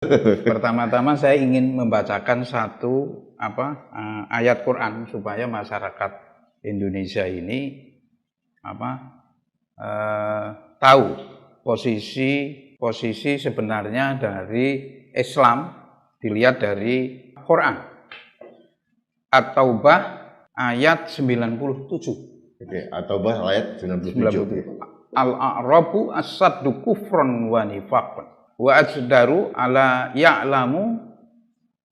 Pertama-tama saya ingin membacakan satu ayat Quran supaya masyarakat Indonesia ini tahu posisi sebenarnya dari Islam dilihat dari Quran. At-Taubah ayat 97. Oke, At-Taubah ayat 97. Al-a'rabu as-saddu kufron wa nifaqan wa ajdaru ala ya'lamu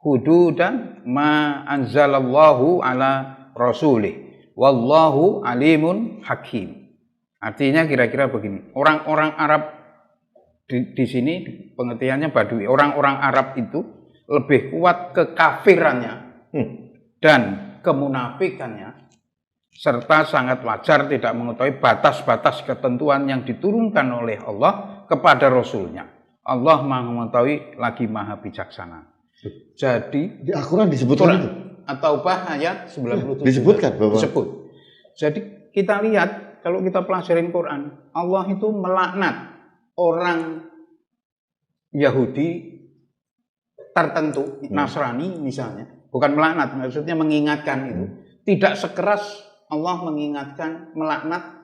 hududan ma anzalallahu ala rasulih wallahu alimun hakim. Artinya kira-kira begini, orang-orang Arab di sini pengertiannya Badui, orang-orang Arab itu lebih kuat kekafirannya dan kemunafikannya, serta sangat wajar tidak mengetahui batas-batas ketentuan yang diturunkan oleh Allah kepada Rasulnya. Allah Maha mengetahui lagi Maha bijaksana. Jadi di Al-Quran disebutkan itu? At-Taubah ayat 97. Disebutkan Bapak? Disebut. Jadi kita lihat, kalau kita pelajarin Quran, Allah itu melaknat orang Yahudi tertentu, Nasrani misalnya. Bukan melaknat, maksudnya mengingatkan itu. Tidak sekeras Allah mengingatkan, melaknat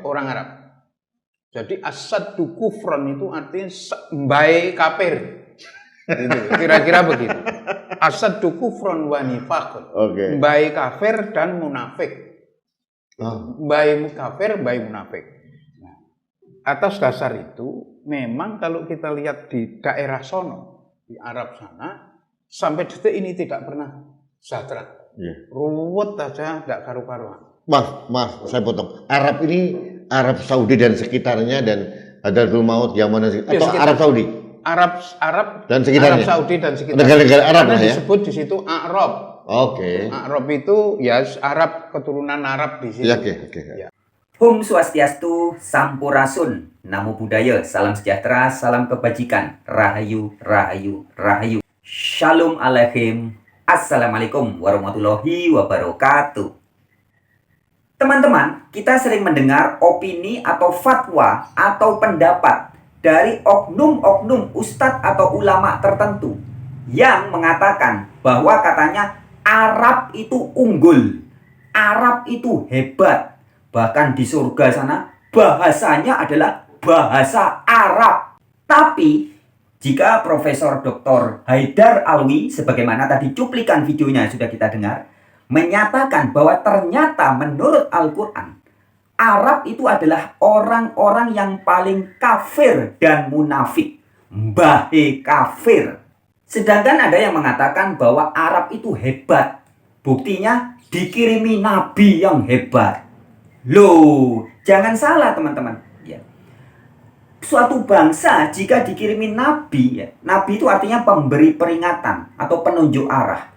orang Arab. Jadi as-saddu kufron itu artinya mbae kafir. Gitu, kira-kira begitu. As-saddu kufron wa nifaqun. Okay. Mbae kafir dan munafik. Mbae kafir, mbae munafik. Nah, atas dasar itu memang kalau kita lihat di daerah sono, di Arab sana, sampai detik ini tidak pernah sejahtera. Yeah. Ruwet aja, tidak karu-karuan. Mas, saya potong. Arab ini Arab Saudi dan sekitarnya dan Hadratul Maut, Yaman atau sekitar. Arab Saudi? Arab dan sekitarnya. Arab Saudi dan sekitarnya. Negara-negara Arab lah ya. Disebut di situ Arab. Oke. Arab itu ya Arab, keturunan Arab di situ. Ya, oke. Ya. Om Swastiastu, Sampurasun, Namo Buddhaya, salam sejahtera, salam kebajikan, Rahayu, Rahayu, Rahayu. Shalom Alaikum, Assalamualaikum warahmatullahi wabarakatuh. Teman-teman, kita sering mendengar opini atau fatwa atau pendapat dari oknum-oknum ustadz atau ulama tertentu yang mengatakan bahwa katanya Arab itu unggul, Arab itu hebat, bahkan di surga sana bahasanya adalah bahasa Arab. Tapi jika Profesor Dr. Haidar Alwi, sebagaimana tadi cuplikan videonya sudah kita dengar, menyatakan bahwa ternyata menurut Al-Quran, Arab itu adalah orang-orang yang paling kafir dan munafik. Mbahe kafir. Sedangkan ada yang mengatakan bahwa Arab itu hebat. Buktinya dikirimi nabi yang hebat. Loh, jangan salah teman-teman. Ya. Suatu bangsa jika dikirimi nabi, ya, nabi itu artinya pemberi peringatan atau penunjuk arah.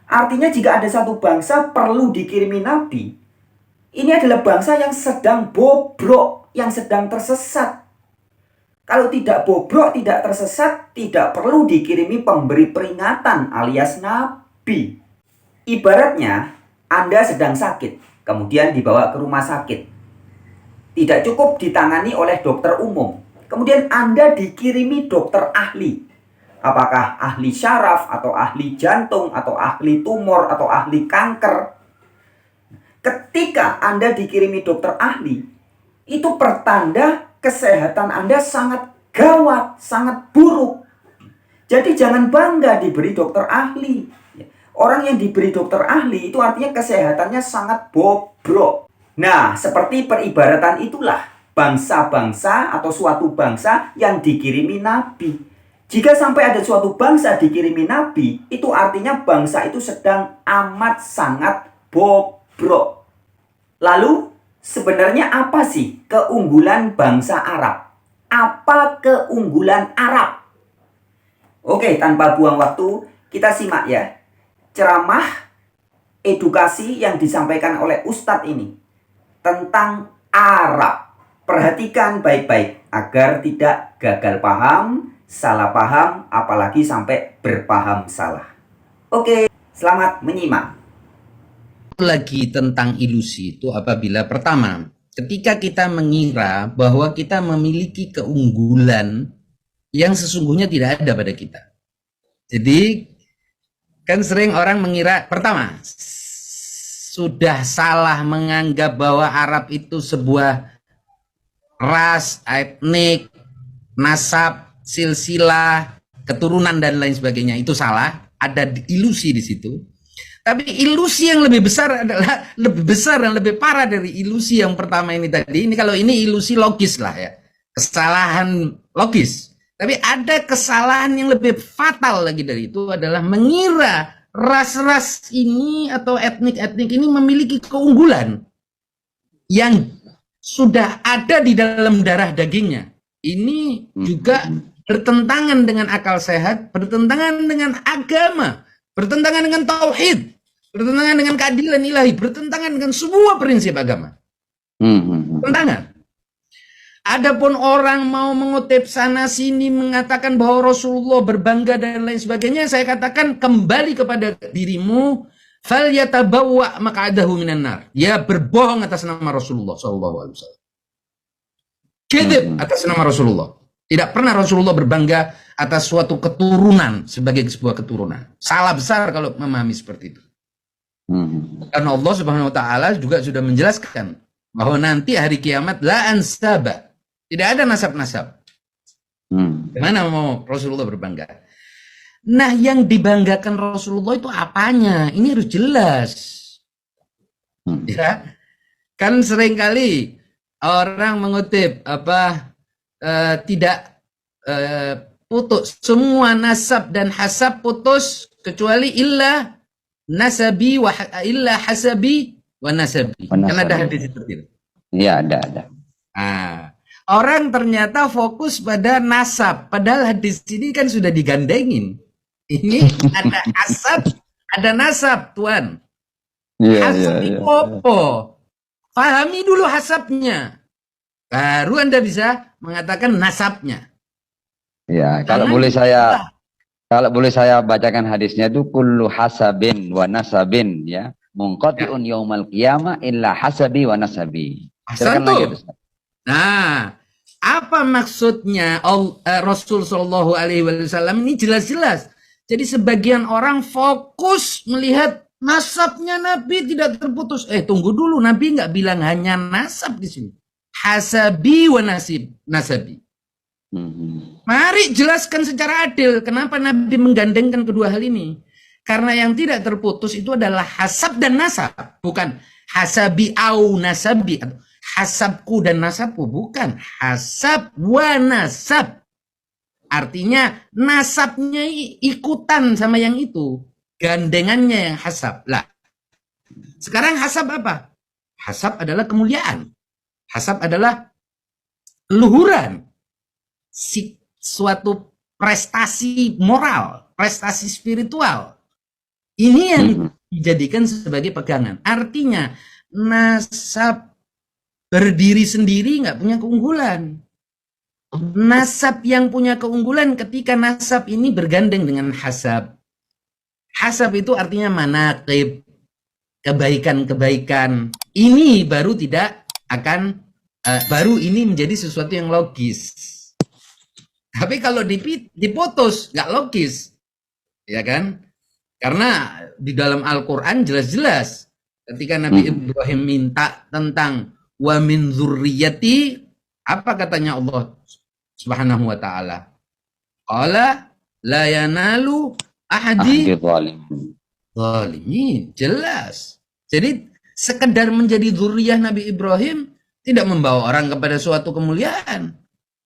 Artinya jika ada satu bangsa perlu dikirimi nabi, ini adalah bangsa yang sedang bobrok, yang sedang tersesat. Kalau tidak bobrok, tidak tersesat, tidak perlu dikirimi pemberi peringatan alias nabi. Ibaratnya Anda sedang sakit, kemudian dibawa ke rumah sakit. Tidak cukup ditangani oleh dokter umum, kemudian Anda dikirimi dokter ahli. Apakah ahli syaraf, atau ahli jantung, atau ahli tumor, atau ahli kanker. Ketika Anda dikirimi dokter ahli, itu pertanda kesehatan Anda sangat gawat, sangat buruk. Jadi jangan bangga diberi dokter ahli. Orang yang diberi dokter ahli itu artinya kesehatannya sangat bobrok. Nah, seperti peribaratan itulah bangsa-bangsa atau suatu bangsa yang dikirimi nabi. Jika sampai ada suatu bangsa dikirimi nabi, itu artinya bangsa itu sedang amat sangat bobrok. Lalu, sebenarnya apa sih keunggulan bangsa Arab? Apa keunggulan Arab? Oke, tanpa buang waktu, kita simak ya. Ceramah edukasi yang disampaikan oleh Ustadz ini tentang Arab. Perhatikan baik-baik agar tidak gagal paham, salah paham, apalagi sampai berpaham salah. Oke, selamat menyimak. Lagi tentang ilusi itu apabila pertama, ketika kita mengira bahwa kita memiliki keunggulan yang sesungguhnya tidak ada pada kita. Jadi kan sering orang mengira, pertama, sudah salah menganggap bahwa Arab itu sebuah ras, etnik, nasab, silsilah, keturunan dan lain sebagainya. Itu salah, ada ilusi di situ. Tapi ilusi yang lebih besar adalah lebih besar dan lebih parah dari ilusi yang pertama ini tadi. Ini kalau ini ilusi logis lah ya, kesalahan logis. Tapi ada kesalahan yang lebih fatal lagi dari itu adalah mengira ras-ras ini atau etnik-etnik ini memiliki keunggulan yang sudah ada di dalam darah dagingnya. Ini juga bertentangan dengan akal sehat, bertentangan dengan agama, bertentangan dengan tauhid, bertentangan dengan keadilan ilahi, bertentangan dengan semua prinsip agama. Bertentangan. Adapun orang mau mengutip sana sini mengatakan bahwa Rasulullah berbangga dan lain sebagainya, saya katakan kembali kepada dirimu, fal yatabawwa maq'adahu minan nar. Dia berbohong atas nama Rasulullah sallallahu alaihi wasallam. Kadzib atas nama Rasulullah. Tidak pernah Rasulullah berbangga atas suatu keturunan sebagai sebuah keturunan. Salah besar kalau memahami seperti itu. Karena Allah Subhanahu wa taala juga sudah menjelaskan bahwa nanti hari kiamat la ansaba. Tidak ada nasab-nasab. Gimana mau Rasulullah berbangga? Nah, yang dibanggakan Rasulullah itu apanya? Ini harus jelas. Ya, kan seringkali orang mengutip tidak putus semua nasab dan hasab putus kecuali illa nasabi wa illa hasabi wa nasabi. Karena ada hadis seperti itu. Iya, ada. Orang ternyata fokus pada nasab, padahal hadis ini kan sudah digandengin. Ini ada hasab, ada nasab, Tuan. Hasab itu apa? Pahami dulu hasabnya, baru Anda bisa mengatakan nasabnya. Ya, kalau boleh saya bacakan hadisnya itu kullu hasabin wa nasabin ya, munqati'un yaumal qiyamah illa hasabi wa nasabi. Silakan. Nah, apa maksudnya Rasul Shallallahu Alaihi Wasallam ini jelas-jelas. Jadi sebagian orang fokus melihat nasabnya Nabi tidak terputus. Tunggu dulu, Nabi nggak bilang hanya nasab di sini. Hasabi wa nasabi. Mari jelaskan secara adil kenapa Nabi menggandengkan kedua hal ini. Karena yang tidak terputus itu adalah hasab dan nasab, bukan hasabi au nasabi. Hasabku dan nasabku, bukan hasab wa nasab. Artinya nasabnya ikutan sama yang itu, gandengannya yang hasab. Lah, sekarang hasab apa? Hasab adalah kemuliaan. Hasab adalah luhuran. Suatu prestasi moral, prestasi spiritual. Ini yang dijadikan sebagai pegangan. Artinya nasab berdiri sendiri nggak punya keunggulan. Nasab yang punya keunggulan ketika nasab ini bergandeng dengan hasab. Hasab itu artinya manaqib, kebaikan-kebaikan. Ini baru tidak akan, baru ini menjadi sesuatu yang logis. Tapi kalau diputus, nggak logis. Ya kan? Karena di dalam Al-Quran jelas-jelas ketika Nabi Ibrahim minta tentang wa min dzurriyyati, apa katanya Allah Subhanahu wa taala? Qala la yanalu ahadi zalimin. Jelas. Jadi sekedar menjadi dzurriyyah Nabi Ibrahim tidak membawa orang kepada suatu kemuliaan.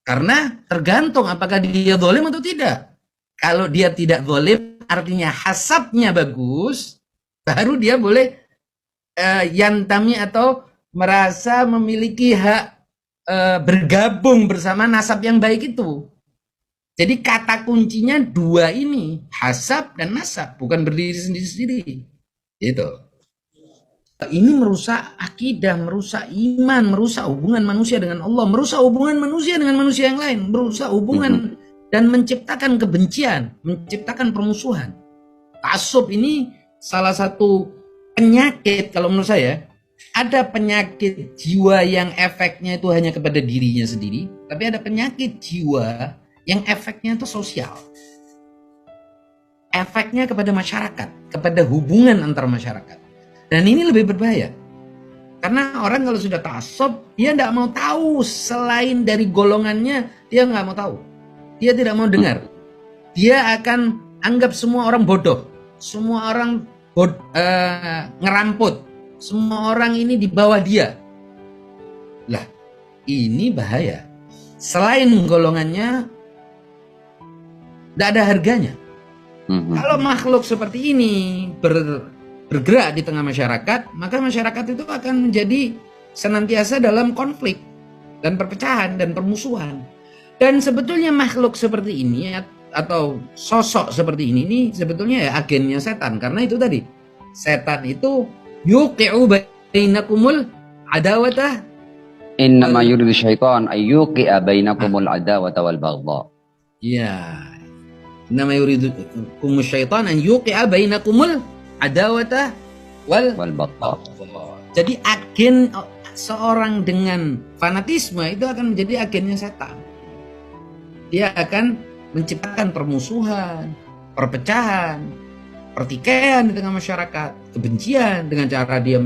Karena tergantung apakah dia zalim atau tidak. Kalau dia tidak zalim, artinya hasabnya bagus, baru dia boleh yantami atau merasa memiliki hak bergabung bersama nasab yang baik itu. Jadi kata kuncinya dua ini, hasab dan nasab, bukan berdiri sendiri-sendiri. Gitu. Ini merusak akidah, merusak iman, merusak hubungan manusia dengan Allah, merusak hubungan manusia dengan manusia yang lain, merusak hubungan dan menciptakan kebencian, menciptakan permusuhan. Ta'assub ini salah satu penyakit kalau menurut saya. Ada penyakit jiwa yang efeknya itu hanya kepada dirinya sendiri, tapi ada penyakit jiwa yang efeknya itu sosial. efeknya kepada masyarakat, kepada hubungan antar masyarakat. Dan ini lebih berbahaya. Karena orang kalau sudah ta'assub, dia tidak mau tahu selain dari golongannya, dia nggak mau tahu. Dia tidak mau dengar. Dia akan anggap semua orang bodoh, semua orang ngeramput, semua orang ini di bawah dia. Lah, ini bahaya. Selain golongannya, tidak ada harganya. Kalau makhluk seperti ini bergerak di tengah masyarakat, maka masyarakat itu akan menjadi senantiasa dalam konflik dan perpecahan dan permusuhan. Dan sebetulnya makhluk seperti ini atau sosok seperti ini sebetulnya ya agennya setan, karena itu tadi setan itu yuqi'u bainakumul adawata, innama yuridu syaitan ayyuqi'a bainakumul adawata wal baghdha. Ya, innama yuridu syaitan an yuqi'a bainakumul adawata wal baghdha. Jadi agen seorang dengan fanatisme itu akan menjadi agennya setan. Dia akan menciptakan permusuhan, perpecahan, pertikaian di tengah masyarakat, kebencian dengan cara dia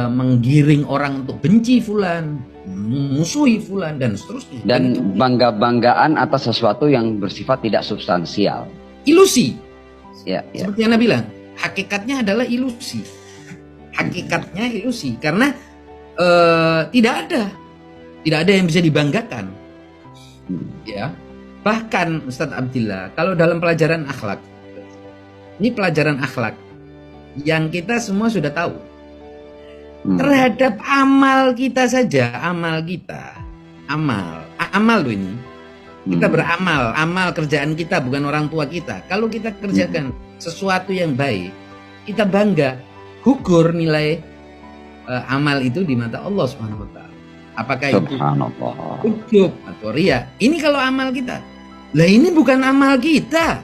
menggiring orang untuk benci fulan, memusuhi fulan dan seterusnya. Dan bangga-banggaan atas sesuatu yang bersifat tidak substansial. Ilusi. Ya. Seperti yang Anda bilang, hakikatnya adalah ilusi. Hakikatnya ilusi karena tidak ada yang bisa dibanggakan. Ya. Bahkan Ustadz Abdillah, kalau dalam pelajaran akhlak, ini pelajaran akhlak yang kita semua sudah tahu. Terhadap amal kita saja, amal loh ini. Kita beramal, amal kerjaan kita bukan orang tua kita. Kalau kita kerjakan sesuatu yang baik, kita bangga, gugur nilai amal itu di mata Allah Subhanahu wa taala. Apakah itu ujub atau riya? Ini kalau amal kita. Lah ini bukan amal kita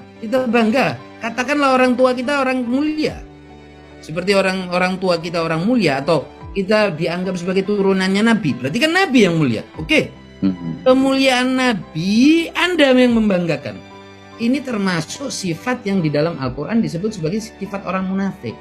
bangga. Katakanlah orang tua kita orang mulia. Seperti orang tua kita orang mulia atau kita dianggap sebagai turunannya Nabi. Berarti kan Nabi yang mulia. Oke. Kemuliaan Nabi Anda yang membanggakan. Ini termasuk sifat yang di dalam Al-Quran disebut sebagai sifat orang munafik.